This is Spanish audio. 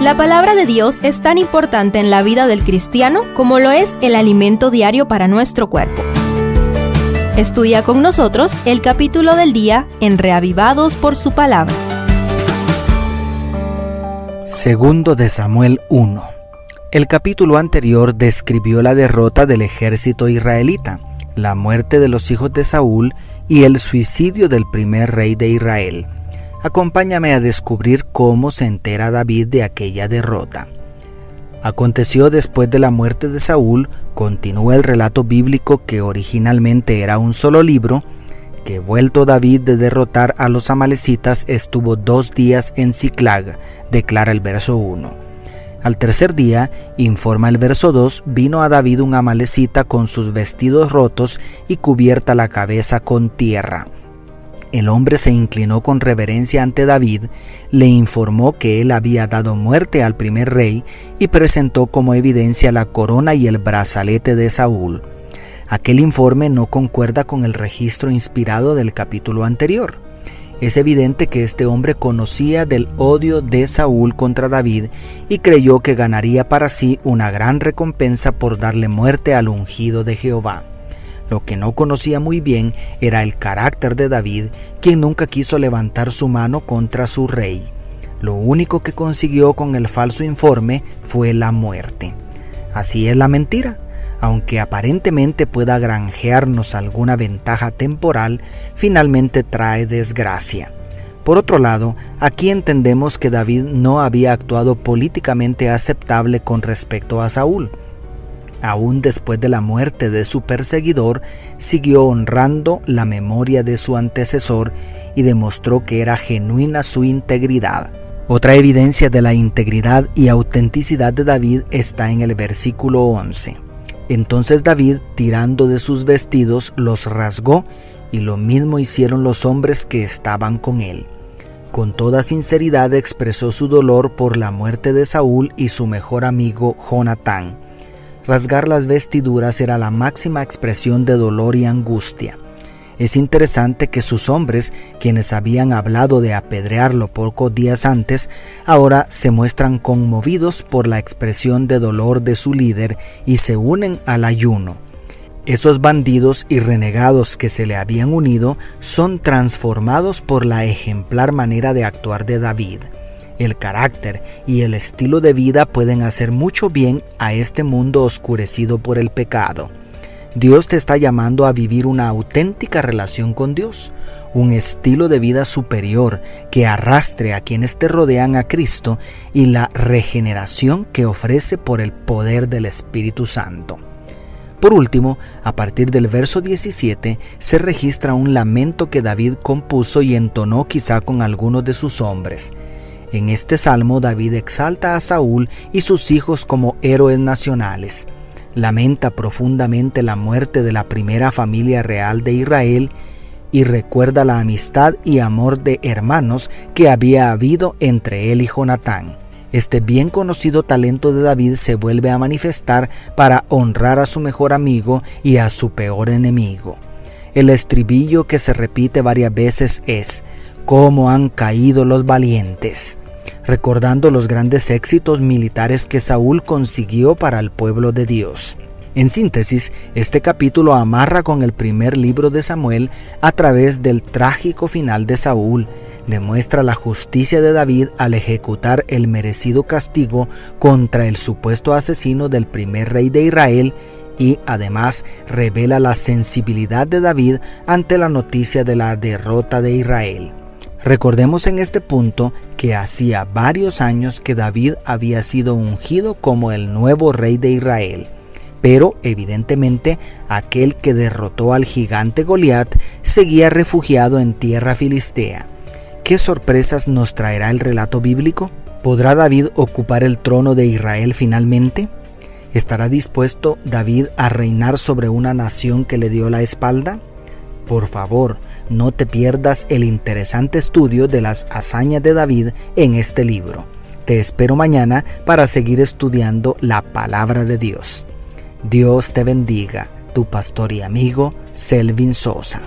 La palabra de Dios es tan importante en la vida del cristiano como lo es el alimento diario para nuestro cuerpo. Estudia con nosotros el capítulo del día en Reavivados por su palabra. Segundo de Samuel 1. El capítulo anterior describió la derrota del ejército israelita, la muerte de los hijos de Saúl y el suicidio del primer rey de Israel. Acompáñame a descubrir cómo se entera David de aquella derrota. Aconteció después de la muerte de Saúl, continúa el relato bíblico que originalmente era un solo libro, que vuelto David de derrotar a los amalecitas estuvo 2 días en Siclag, declara el verso 1. Al tercer día, informa el verso 2, vino a David un amalecita con sus vestidos rotos y cubierta la cabeza con tierra. El hombre se inclinó con reverencia ante David, le informó que él había dado muerte al primer rey y presentó como evidencia la corona y el brazalete de Saúl. Aquel informe no concuerda con el registro inspirado del capítulo anterior. Es evidente que este hombre conocía del odio de Saúl contra David y creyó que ganaría para sí una gran recompensa por darle muerte al ungido de Jehová. Lo que no conocía muy bien era el carácter de David, quien nunca quiso levantar su mano contra su rey. Lo único que consiguió con el falso informe fue la muerte. Así es la mentira. Aunque aparentemente pueda granjearnos alguna ventaja temporal, finalmente trae desgracia. Por otro lado, aquí entendemos que David no había actuado políticamente aceptable con respecto a Saúl. Aún después de la muerte de su perseguidor, siguió honrando la memoria de su antecesor y demostró que era genuina su integridad. Otra evidencia de la integridad y autenticidad de David está en el versículo 11. Entonces David, tirando de sus vestidos, los rasgó, y lo mismo hicieron los hombres que estaban con él. Con toda sinceridad expresó su dolor por la muerte de Saúl y su mejor amigo Jonatán. Rasgar las vestiduras era la máxima expresión de dolor y angustia. Es interesante que sus hombres, quienes habían hablado de apedrearlo pocos días antes, ahora se muestran conmovidos por la expresión de dolor de su líder y se unen al ayuno. Esos bandidos y renegados que se le habían unido son transformados por la ejemplar manera de actuar de David. El carácter y el estilo de vida pueden hacer mucho bien a este mundo oscurecido por el pecado. Dios te está llamando a vivir una auténtica relación con Dios, un estilo de vida superior que arrastre a quienes te rodean a Cristo y la regeneración que ofrece por el poder del Espíritu Santo. Por último, a partir del verso 17, se registra un lamento que David compuso y entonó quizá con algunos de sus hombres. En este salmo, David exalta a Saúl y sus hijos como héroes nacionales. Lamenta profundamente la muerte de la primera familia real de Israel y recuerda la amistad y amor de hermanos que había habido entre él y Jonatán. Este bien conocido talento de David se vuelve a manifestar para honrar a su mejor amigo y a su peor enemigo. El estribillo que se repite varias veces es: «¿Cómo han caído los valientes?», recordando los grandes éxitos militares que Saúl consiguió para el pueblo de Dios. En síntesis, este capítulo amarra con el primer libro de Samuel a través del trágico final de Saúl, demuestra la justicia de David al ejecutar el merecido castigo contra el supuesto asesino del primer rey de Israel y además revela la sensibilidad de David ante la noticia de la derrota de Israel. Recordemos en este punto que hacía varios años que David había sido ungido como el nuevo rey de Israel, pero evidentemente aquel que derrotó al gigante Goliat seguía refugiado en tierra filistea. ¿Qué sorpresas nos traerá el relato bíblico? ¿Podrá David ocupar el trono de Israel finalmente? ¿Estará dispuesto David a reinar sobre una nación que le dio la espalda? Por favor, no te pierdas el interesante estudio de las hazañas de David en este libro. Te espero mañana para seguir estudiando la palabra de Dios. Dios te bendiga, tu pastor y amigo Selvin Sosa.